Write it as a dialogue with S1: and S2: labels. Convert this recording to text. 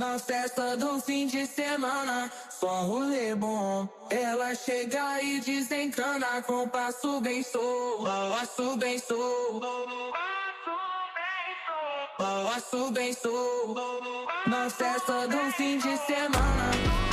S1: Na festa do fim de semana, só rolê bom. Ela chega e desencana com passo bem sou, passo bem sou, passo bem sou. Na festa do fim de semana.